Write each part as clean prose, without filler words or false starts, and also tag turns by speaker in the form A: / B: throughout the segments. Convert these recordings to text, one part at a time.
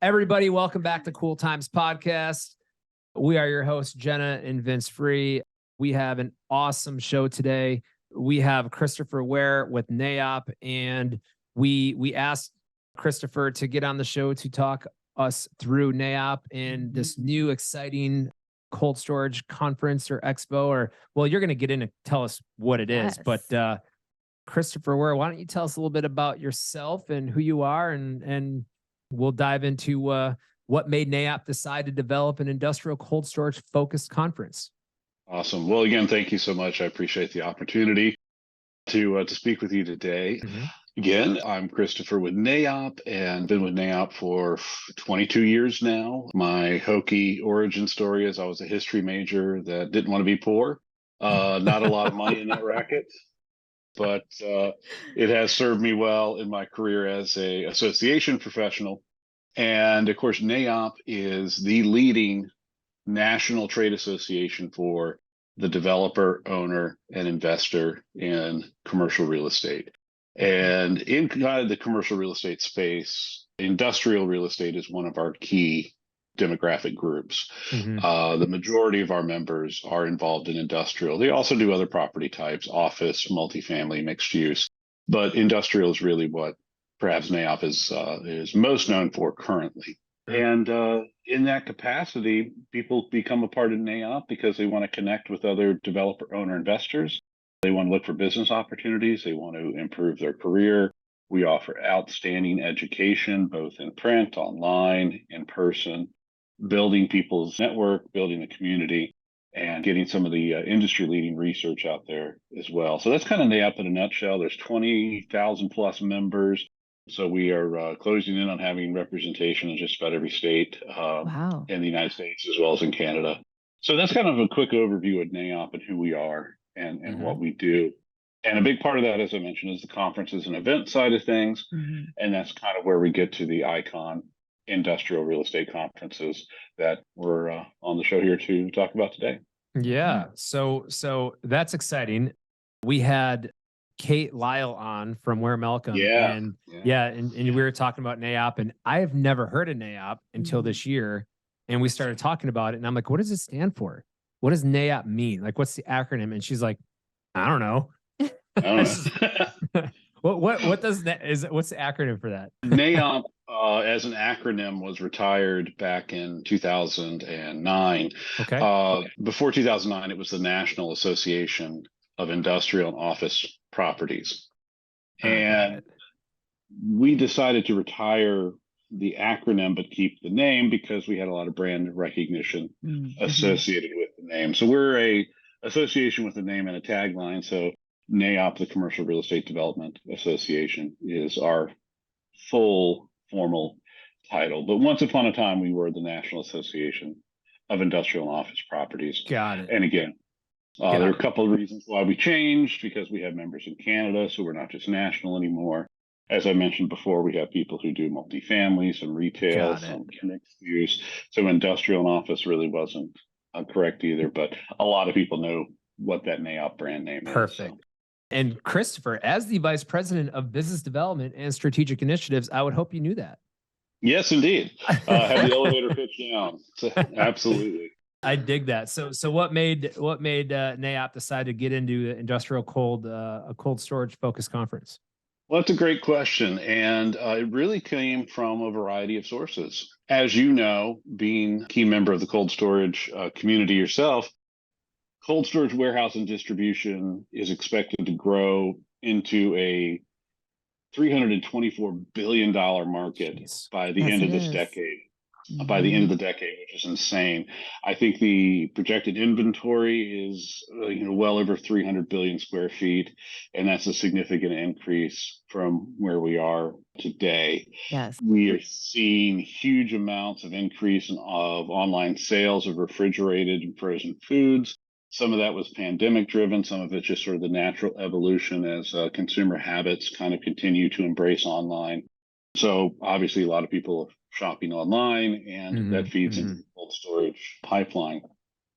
A: Everybody, welcome back to Cool Times Podcast. We are your hosts, Jenna and Vince Free. We have an awesome show today. We have Christopher Ware with NAIOP, and we asked Christopher to get on the show to talk us through NAIOP and this new exciting cold storage conference or expo, or, well, you're going to get in and tell us what it is. But Christopher Ware, why don't you tell us a little bit about yourself and who you are, and we'll dive into what made NAIOP decide to develop an industrial cold storage focused conference.
B: Awesome. Well, again, thank you so much. I appreciate the opportunity to speak with you today. Again, I'm Christopher with NAIOP and been with NAIOP for 22 years now. My hokey origin story is I was a history major that didn't want to be poor. Not a lot of money in that racket, but it has served me well in my career as a association professional. And of course, NAIOP is the leading national trade association for the developer, owner, and investor in commercial real estate. And in kind of the commercial real estate space, industrial real estate is one of our key demographic groups. The majority of our members are involved in industrial. They also do other property types, office, multifamily, mixed use, but industrial is really what perhaps NAIOP is most known for currently. And in that capacity, people become a part of NAIOP because they want to connect with other developer, owner, investors. They want to look for business opportunities. They want to improve their career. We offer outstanding education, both in print, online, in person, building people's network, building the community, and getting some of the industry-leading research out there as well. So that's kind of NAIOP in a nutshell. There's 20,000 plus members. So we are closing in on having representation in just about every state in the United States, as well as in Canada. So that's kind of a quick overview of NAIOP and who we are and what we do. And a big part of that, as I mentioned, is the conferences and event side of things. And that's kind of where we get to the I.CON industrial real estate conferences that we're on the show here to talk about today.
A: Yeah. So that's exciting. We had Kate Lyle on from Ware Malcolm. And we were talking about NAIOP, and I have never heard of NAIOP until this year. And we started talking about it, and I'm like, what does it stand for? What does NAIOP mean? Like, what's the acronym? And she's like, I don't know. What's the acronym for that?
B: NAIOP as an acronym was retired back in 2009. Before 2009, it was the National Association of Industrial and Office Properties. And we decided to retire the acronym but keep the name because we had a lot of brand recognition associated with the name. So we're a association with a name and a tagline. So NAIOP, the Commercial Real Estate Development Association, is our full formal title. But once upon a time, we were the National Association of Industrial and Office Properties.
A: Got it.
B: And again, there are a couple of reasons why we changed, because we have members in Canada, so we're not just national anymore. As I mentioned before, we have people who do multifamily, some retail, some mixed use. So industrial and office really wasn't correct either, but a lot of people know what that NAIOP brand name is.
A: Perfect. So. And Christopher, as the Vice President of Business Development and Strategic Initiatives, I would hope you knew that.
B: Yes, indeed. Have the elevator pitch down. Absolutely.
A: I dig that. So what made NAIOP decide to get into industrial a cold storage focused conference?
B: Well, that's a great question. And it really came from a variety of sources. As you know, being a key member of the cold storage community yourself, cold storage warehouse and distribution is expected to grow into a $324 billion market by the end of this decade. By the end of the decade, which is insane. I think the projected inventory is well over 300 billion square feet, and that's a significant increase from where we are today.
C: Yes,
B: we are seeing huge amounts of increase of online sales of refrigerated and frozen foods. Some of that was pandemic driven. Some of it's just sort of the natural evolution as consumer habits kind of continue to embrace online. So obviously, a lot of people are shopping online, and that feeds into the cold storage pipeline.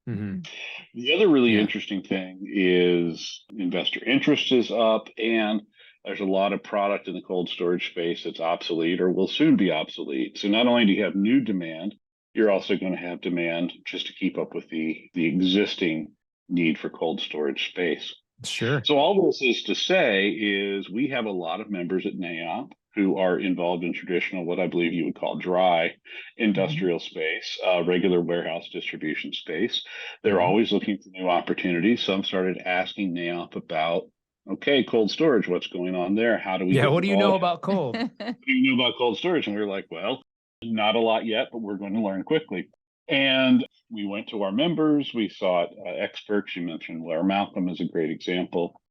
B: The other really interesting thing is investor interest is up, and there's a lot of product in the cold storage space that's obsolete or will soon be obsolete. So not only do you have new demand, you're also going to have demand just to keep up with the existing need for cold storage space.
A: Sure.
B: So all this is to say is we have a lot of members at NAIOP who are involved in traditional, what I believe you would call dry industrial space, regular warehouse distribution space. They're always looking for new opportunities. Some started asking NAIOP about, okay, cold storage, what's going on there? How do we get
A: What do you know
B: involved?
A: about cold?
B: What do you know about cold storage? And we were like, well, not a lot yet, but we're going to learn quickly. And we went to our members, we sought experts. You mentioned Blair Malcolm is a great example.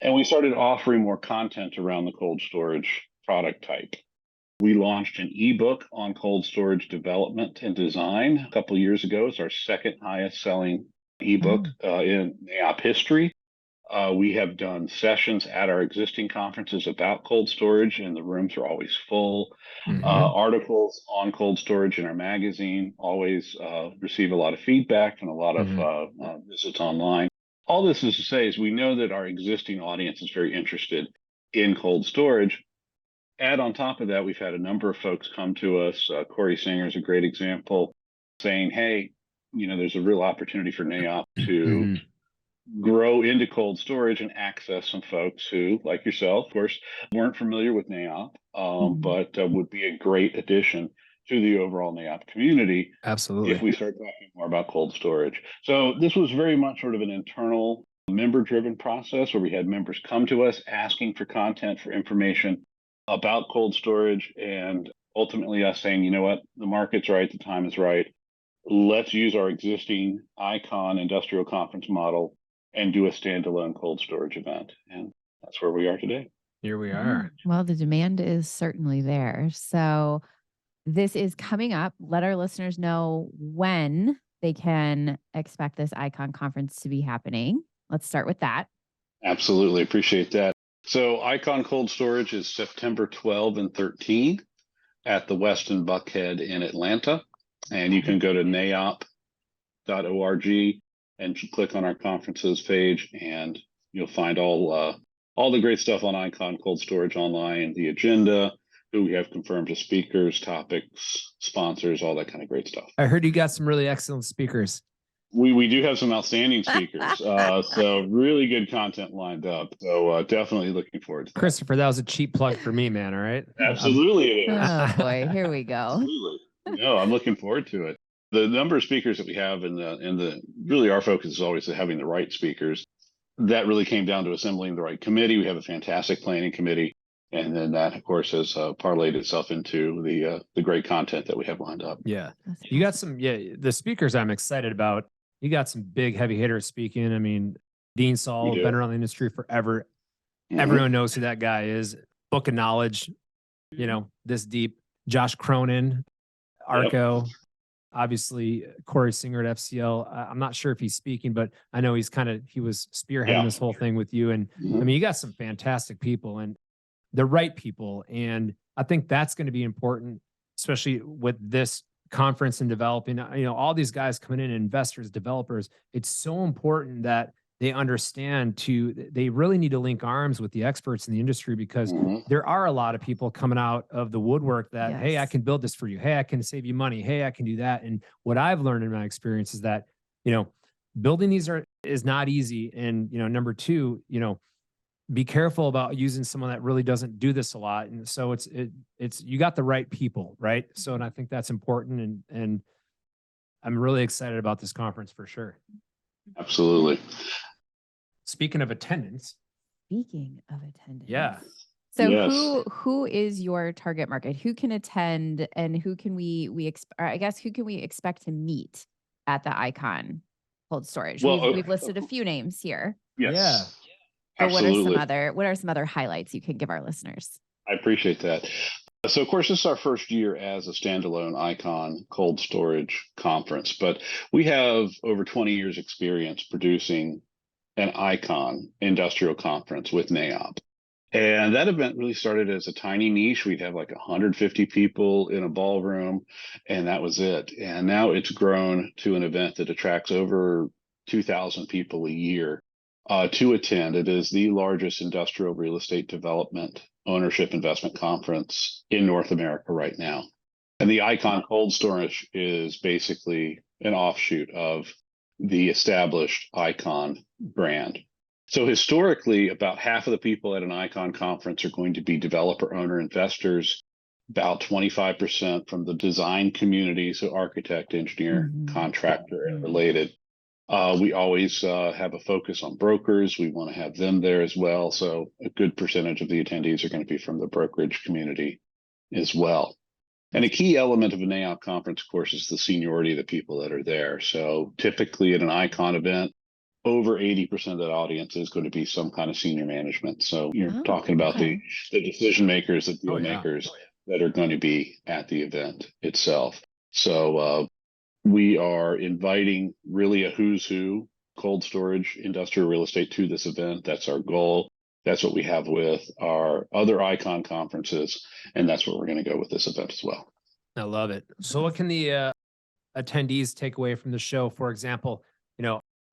B: And we started offering more content around the cold storage product type. We launched an ebook on cold storage development and design a couple of years ago. It's our second highest selling ebook in NAIOP history. We have done sessions at our existing conferences about cold storage, and the rooms are always full. Articles on cold storage in our magazine always receive a lot of feedback and a lot of visits online. All this is to say is we know that our existing audience is very interested in cold storage. Add on top of that, we've had a number of folks come to us. Corey Singer is a great example, saying, hey, there's a real opportunity for NAIOP to grow into cold storage and access some folks who, like yourself, of course, weren't familiar with NAIOP, but would be a great addition to the overall NAIOP community.
A: Absolutely.
B: If we start talking more about cold storage. So this was very much sort of an internal member-driven process where we had members come to us asking for content, for information about cold storage, and ultimately us saying, you know what, the market's right, the time is right. Let's use our existing I.CON industrial conference model and do a standalone cold storage event. And that's where we are today.
A: Here we are.
C: Well, the demand is certainly there. So this is coming up. Let our listeners know when they can expect this I.CON conference to be happening. Let's start with that.
B: Absolutely. Appreciate that. So I.CON Cold Storage is September 12 and 13 at the Westin Buckhead in Atlanta. And you can go to NAIOP.org and click on our conferences page, and you'll find all the great stuff on I.CON Cold Storage online, the agenda, who we have confirmed as speakers, topics, sponsors, all that kind of great stuff.
A: I heard you got some really excellent speakers.
B: We do have some outstanding speakers, so really good content lined up. So definitely looking forward to that.
A: Christopher, that was a cheap plug for me, man. All right.
B: Absolutely, it is.
C: Oh boy, here we go.
B: Absolutely. No, I'm looking forward to it. The number of speakers that we have in the really our focus is always having the right speakers. That really came down to assembling the right committee. We have a fantastic planning committee, and then that, of course, has parlayed itself into the great content that we have lined up.
A: Yeah, you got some. Yeah, the speakers I'm excited about. You got some big heavy hitters speaking. I mean, Dean Saul, been around the industry forever. Everyone knows who that guy is. Book of knowledge, this deep. Josh Cronin, Arco, obviously Corey Singer at FCL. I'm not sure if he's speaking, but I know he was spearheading this whole thing with you. And I mean, you got some fantastic people and the right people. And I think that's going to be important, especially with this conference and developing, all these guys coming in, investors, developers. It's so important that they understand they really need to link arms with the experts in the industry, because there are a lot of people coming out of the woodwork that, hey, I can build this for you. Hey, I can save you money. Hey, I can do that. And what I've learned in my experience is that, building these is not easy. And, number two, be careful about using someone that really doesn't do this a lot. And so it's you got the right people, right? So, and I think that's important. And I'm really excited about this conference for sure.
B: Absolutely.
A: Speaking of attendance.
C: Yeah. So who is your target market? Who can attend, and who can we expect to meet at the I.CON Cold Storage?
B: Well,
C: we've listed a few names here.
B: Yes.
A: Yeah.
C: But
B: Absolutely.
C: what are some other highlights you can give our listeners?
B: I appreciate that. So, of course, this is our first year as a standalone I.CON Cold Storage Conference, but we have over 20 years experience producing an I.CON industrial conference with NAIOP. And that event really started as a tiny niche. We'd have like 150 people in a ballroom, and that was it. And now it's grown to an event that attracts over 2,000 people a year. to attend. It is the largest industrial real estate development ownership investment conference in North America right now. And the I.CON Cold Storage is basically an offshoot of the established I.CON brand. So historically, about half of the people at an I.CON conference are going to be developer, owner, investors, about 25% from the design community, so architect, engineer, contractor, and related. We always have a focus on brokers. We want to have them there as well. So a good percentage of the attendees are going to be from the brokerage community as well. And a key element of a NAIOP conference, of course, is the seniority of the people that are there. So typically at an I.CON event, over 80% of that audience is going to be some kind of senior management. So you're talking about the decision makers, the deal makers that are going to be at the event itself. So we are inviting really a who's who cold storage industrial real estate to this event. That's our goal. That's what we have with our other I.CON conferences, and that's what we're going to go with this event as well.
A: I love it. So what can the attendees take away from the show? For example,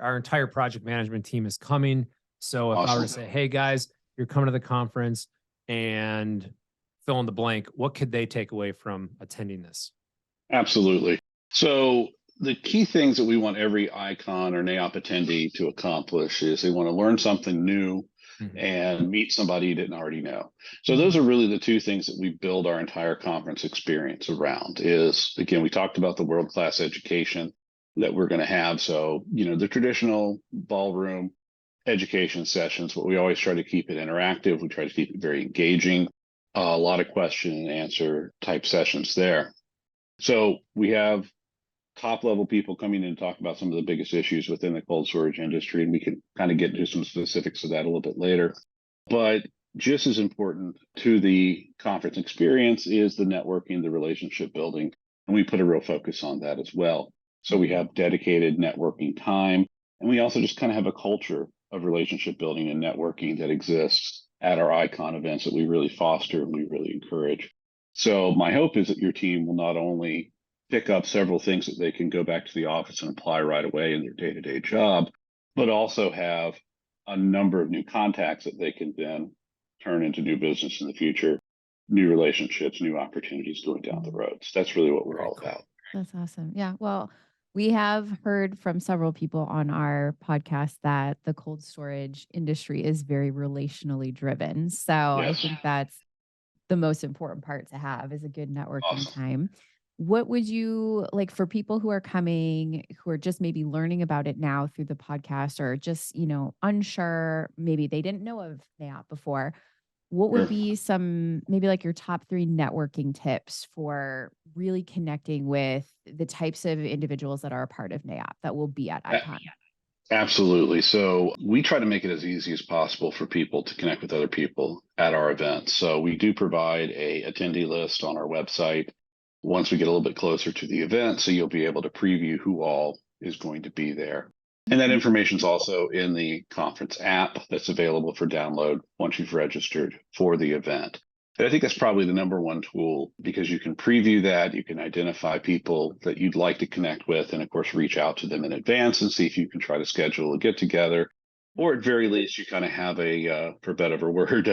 A: our entire project management team is coming. So if I were to say, hey guys, you're coming to the conference and fill in the blank, what could they take away from attending this?
B: Absolutely. So the key things that we want every I.CON or NAIOP attendee to accomplish is they want to learn something new and meet somebody you didn't already know. So those are really the two things that we build our entire conference experience around. Is, again, we talked about the world-class education that we're going to have. So, the traditional ballroom education sessions, but we always try to keep it interactive. We try to keep it very engaging. A lot of question and answer type sessions there. So we have top level people coming in and talk about some of the biggest issues within the cold storage industry, and we can kind of get into some specifics of that a little bit later. But just as important to the conference experience is the networking, the relationship building, and we put a real focus on that as well. So we have dedicated networking time, and we also just kind of have a culture of relationship building and networking that exists at our I.CON events that we really foster and we really encourage. So my hope is that your team will not only pick up several things that they can go back to the office and apply right away in their day-to-day job, but also have a number of new contacts that they can then turn into new business in the future, new relationships, new opportunities going down the road. So that's really what we're all about.
C: That's awesome. Yeah. Well, we have heard from several people on our podcast that the cold storage industry is very relationally driven. So I think that's the most important part to have, is a good networking time. What would you like for people who are coming, who are just maybe learning about it now through the podcast, or just, unsure, maybe they didn't know of NAIOP before? What would be some, maybe like your top 3 networking tips for really connecting with the types of individuals that are a part of NAIOP that will be at I.CON?
B: Absolutely. So we try to make it as easy as possible for people to connect with other people at our events. So we do provide a attendee list on our website once we get a little bit closer to the event. So you'll be able to preview who all is going to be there. And that information is also in the conference app that's available for download once you've registered for the event. And I think that's probably the number one tool, because you can preview that, you can identify people that you'd like to connect with, and of course, reach out to them in advance and see if you can try to schedule a get together. Or at very least, you kind of have a, for better of a word,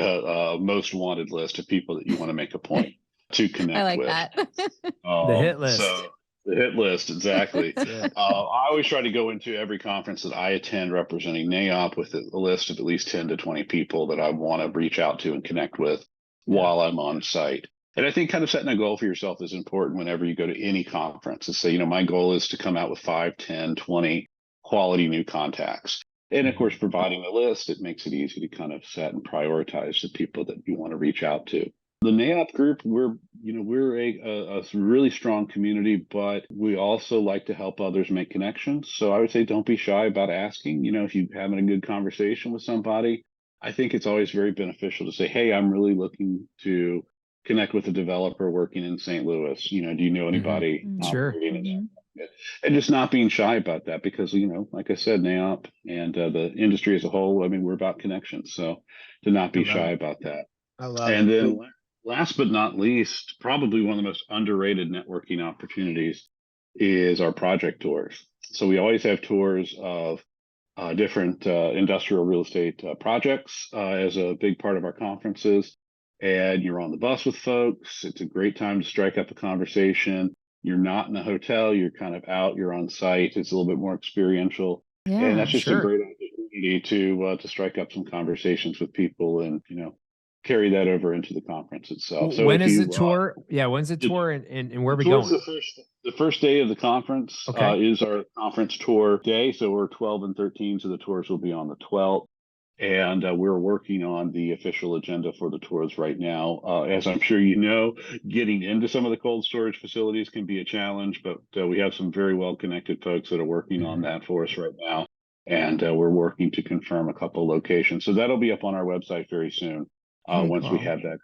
B: most wanted list of people that you want to make a point to connect with.
C: I like that.
A: The hit list.
B: So the hit list, exactly. I always try to go into every conference that I attend representing NAIOP with a list of at least 10 to 20 people that I want to reach out to and connect with while I'm on site. And I think kind of setting a goal for yourself is important whenever you go to any conference, to say, my goal is to come out with 5, 10, 20 quality new contacts. And of course, providing a list, it makes it easy to kind of set and prioritize the people that you want to reach out to. The NAIOP group, we're a really strong community, but we also like to help others make connections. So I would say don't be shy about asking. If you're having a good conversation with somebody, I think it's always very beneficial to say, hey, I'm really looking to connect with a developer working in St. Louis. Do you know anybody?
A: Sure.
B: And just not being shy about that, because, like I said, NAIOP and the industry as a whole, we're about connections. So to not be shy about that.
A: I love
B: it.
A: Then
B: last but not least, probably one of the most underrated networking opportunities is our project tours. So we always have tours of different industrial real estate projects as a big part of our conferences. And you're on the bus with folks. It's a great time to strike up a conversation. You're not in a hotel, you're kind of out, you're on site. It's a little bit more experiential. And that's just a
A: Sure.
B: great opportunity to strike up some conversations with people and, carry that over into the conference itself. So
A: When
B: if
A: is
B: you,
A: the tour? Yeah, when's the tour and where are we
B: towar's
A: going?
B: the first day of the conference
A: Okay.
B: is our conference tour day. So we're 12 and 13, so the tours will be on the 12th. And we're working on the official agenda for the tours right now. As I'm sure you know, getting into some of the cold storage facilities can be a challenge, but we have some very well-connected folks that are working on that for us right now. And we're working to confirm a couple locations. So that'll be up on our website very soon once we have that.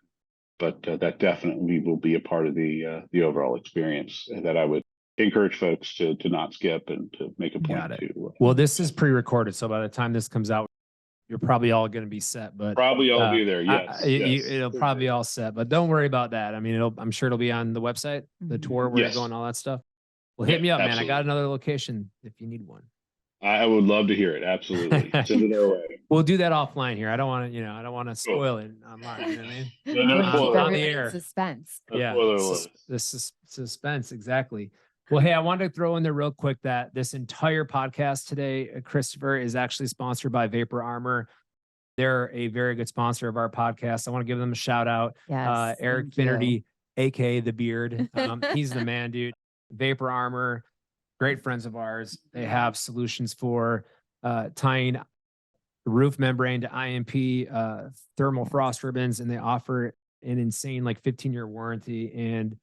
B: But that definitely will be a part of the overall experience that I would encourage folks to not skip and to make a point to.
A: Well, this is pre-recorded, so by the time this comes out, you're probably all going to be set, but
B: probably all be there. Yes,
A: it'll probably be all set, but don't worry about that. I mean, I'm sure it'll be on the website, the tour, where you're going, all that stuff. Well, hit me up, man. I got another location if you need one.
B: I would love to hear it. Absolutely. Send it our way.
A: We'll do that offline here. I don't want to, I don't want to spoil it online. You know what I mean?
C: On the air. Suspense.
A: Yeah. The suspense. Exactly. Well, hey, I wanted to throw in there real quick that this entire podcast today, Christopher, is actually sponsored by Vapor Armor. They're a very good sponsor of our podcast. I want to give them a shout out.
C: Yes,
A: Eric Finnerty, aka the Beard. He's the man, dude. Vapor Armor, great friends of ours. They have solutions for tying roof membrane to IMP, thermal frost ribbons, and they offer an insane 15-year warranty and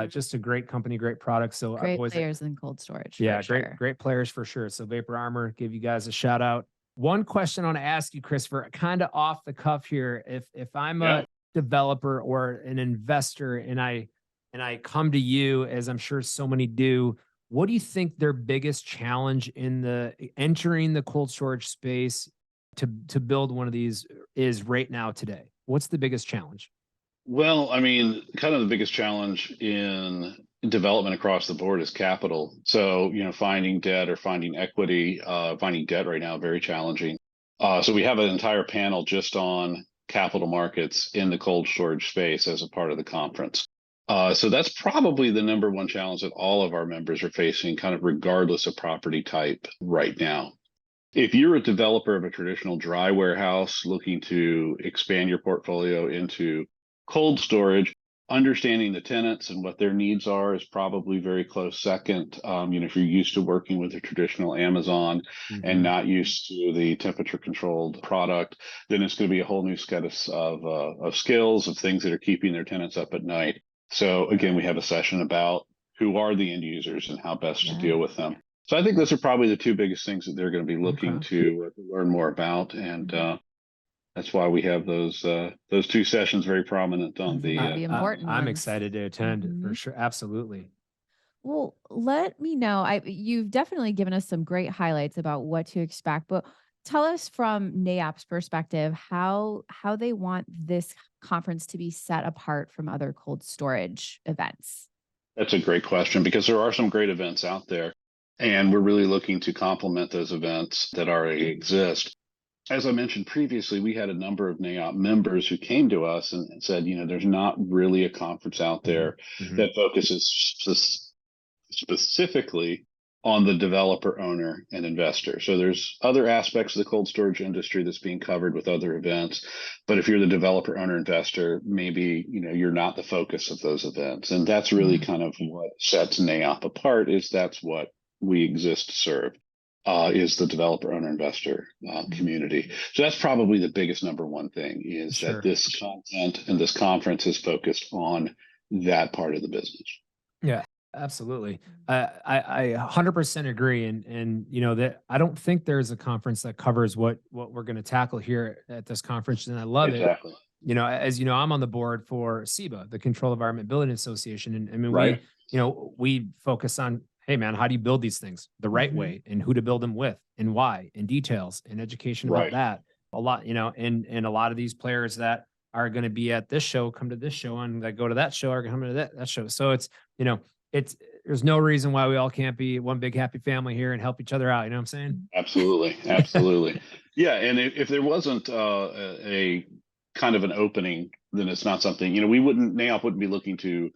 A: just a great company, great product. So
C: great players in cold storage.
A: Yeah, great players for sure. So Vapor Armor, give you guys a shout out. One question I want to ask you, Christopher, kind of off the cuff here. If I'm a developer or an investor and I come to you, as I'm sure so many do, what do you think their biggest challenge in entering the cold storage space to build one of these is right now today? What's the biggest challenge?
B: Well, I mean, kind of the biggest challenge in development across the board is capital. So, finding debt or finding equity, finding debt right now, very challenging. So we have an entire panel just on capital markets in the cold storage space as a part of the conference. So that's probably the number one challenge that all of our members are facing, kind of regardless of property type right now. If you're a developer of a traditional dry warehouse looking to expand your portfolio into cold storage, understanding the tenants and what their needs are is probably very close second. If you're used to working with a traditional Amazon and not used to the temperature controlled product, then it's going to be a whole new set of skills, of things that are keeping their tenants up at night. So again, we have a session about who are the end users and how best to deal with them. So I think those are probably the two biggest things that they're going to be looking to learn more about. And that's why we have those two sessions very prominent on the
C: important.
A: I'm excited to attend for sure. Absolutely.
C: Well, let me know. You've definitely given us some great highlights about what to expect, but tell us from NAIOP's perspective how they want this conference to be set apart from other cold storage events.
B: That's a great question, because there are some great events out there, and we're really looking to complement those events that already exist. As I mentioned previously, we had a number of NAIOP members who came to us and said, there's not really a conference out there that focuses specifically on the developer, owner, and investor. So there's other aspects of the cold storage industry that's being covered with other events. But if you're the developer, owner, investor, maybe, you're not the focus of those events. And that's really kind of what sets NAIOP apart, is that's what we exist to serve. Is the developer, owner, investor community. So that's probably the biggest number one thing, is that this content and this conference is focused on that part of the business.
A: Yeah, absolutely. I 100% agree. And that I don't think there's a conference that covers what we're going to tackle here at this conference. And I love it. As you know, I'm on the board for CEBA, the Controlled Environment Building Association. And I mean, we focus on, hey man, how do you build these things the right way, and who to build them with, and why, and details and education about that. A lot, and a lot of these players that are going to be at this show come to this show, and that go to that show are going to come to that show. So it's, there's no reason why we all can't be one big happy family here and help each other out. You know what I'm saying?
B: Absolutely. Absolutely. Yeah. And if there wasn't a kind of an opening, then it's not something, NAIOP wouldn't be looking to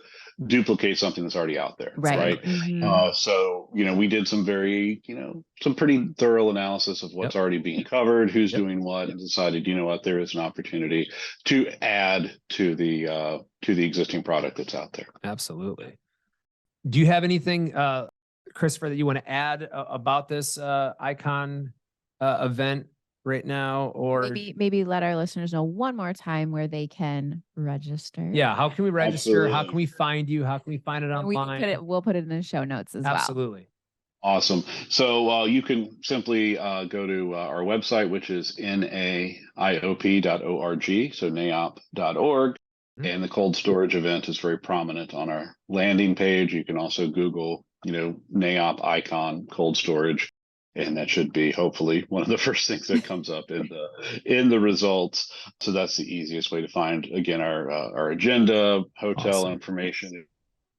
B: duplicate something that's already out there.
C: Right.
B: Right. So, we did some some pretty thorough analysis of what's already being covered, who's doing what, and decided, there is an opportunity to add to the existing product that's out there.
A: Absolutely. Do you have anything, Christopher, that you want to add about this I.CON event right now? Or
C: maybe let our listeners know one more time where they can register.
A: Yeah. How can we register?
B: Absolutely.
A: How can we find you? How can we find it online?
C: We'll put it in the show notes as well.
A: Absolutely.
B: Awesome. So you can simply go to our website, which is NAIOP.org. So NAIOP.org. And the cold storage event is very prominent on our landing page. You can also Google, NAIOP I.CON Cold Storage, and that should be hopefully one of the first things that comes up in the results. So that's the easiest way to find, again, our agenda, hotel information,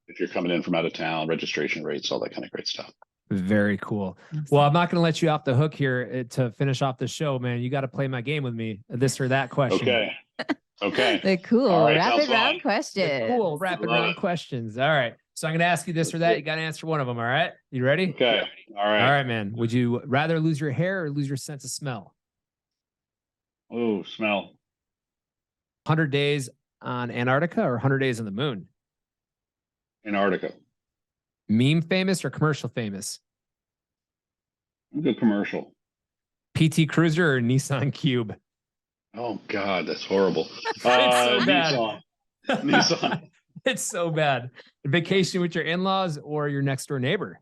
B: if you're coming in from out of town, registration rates, all that kind of great stuff.
A: Very cool. Well, I'm not going to let you off the hook here to finish off the show, man. You got to play my game with me, this or that question.
B: Okay.
C: The cool
B: right,
C: rapid round questions.
A: Cool rapid round questions. All right. So I'm going to ask you this or that. You got to answer one of them. All right. You ready?
B: Okay. All right.
A: All right, man. Would you rather lose your hair or lose your sense of smell?
B: Oh, smell.
A: 100 days on Antarctica or 100 days on the moon?
B: Antarctica.
A: Meme famous or commercial famous?
B: Good commercial.
A: PT Cruiser or Nissan Cube?
B: Oh God, that's horrible.
A: It's so bad.
B: Nissan.
A: It's so bad. Vacation with your in-laws or your next door neighbor?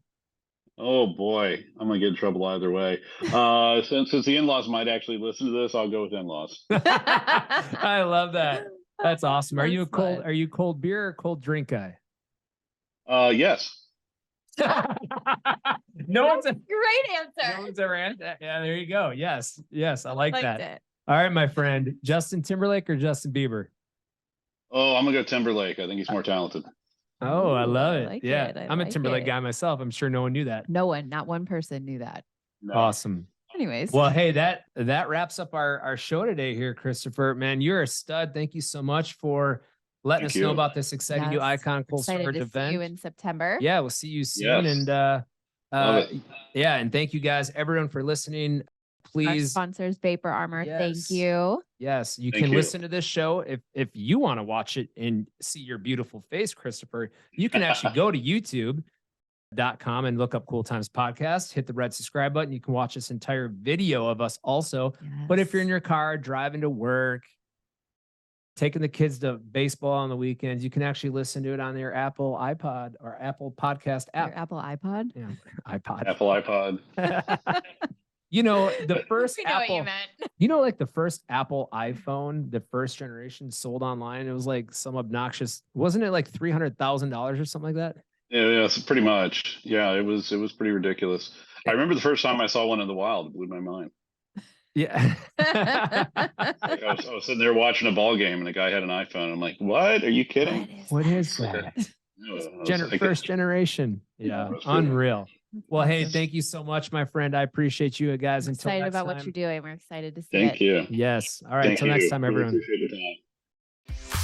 B: Oh boy, I'm gonna get in trouble either way. Since the in-laws might actually listen to this, I'll go with in-laws.
A: I love that. That's awesome. Are you
C: fun.
A: Are you cold beer or cold drink guy?
B: Yes.
A: No one's a
C: great answer.
A: No one's ever answered. Yeah, there you go. Yes, I like that.
C: It.
A: All right, my friend, Justin Timberlake or Justin Bieber?
B: Oh, I'm gonna go Timberlake. I think he's more talented.
A: Oh, I love it.
C: Like
A: yeah,
C: it.
A: I'm a Timberlake guy myself. I'm sure no one knew that.
C: No one, not one person knew that.
B: No.
A: Awesome.
C: Anyways.
A: Well, hey, that wraps up our show today here, Christopher. Man, you're a stud. Thank you so much for letting us know about this exciting new I.CON Cold Storage event.
C: See you in September.
A: Yeah, we'll see you soon.
B: Yes.
A: And yeah, and thank you guys, everyone, for listening. Please,
C: our sponsors, Vapor Armor.
A: Yes.
C: Thank you.
A: Yes, you can listen to this show if you want to watch it and see your beautiful face, Christopher. You can actually go to YouTube.com and look up Cool Times Podcast. Hit the red subscribe button. You can watch this entire video of us also.
C: Yes.
A: But if you're in your car driving to work, taking the kids to baseball on the weekends, you can actually listen to it on your Apple iPod or Apple Podcast app.
C: Your Apple iPod?
A: Yeah, iPod.
B: Apple iPod.
A: The first
C: we know
A: Apple,
C: what you meant.
A: like the first Apple iPhone, the first generation sold online. It was like some obnoxious, wasn't it like $300,000 or something like that?
B: Yeah, pretty much. Yeah, it was pretty ridiculous. I remember the first time I saw one in the wild. It blew my mind.
A: Yeah.
B: Like I was sitting there watching a ball game and the guy had an iPhone. I'm like, what? Are you kidding?
A: What is that? First generation. Yeah. Unreal. Well, hey, thank you so much, my friend. I appreciate you guys.
C: I'm
A: until
C: excited
A: next
C: about
A: time.
C: what you're doing. We're excited to see
B: Thank you.
A: Yes. All right. Until next time,
B: Really
A: everyone.
B: appreciate your time.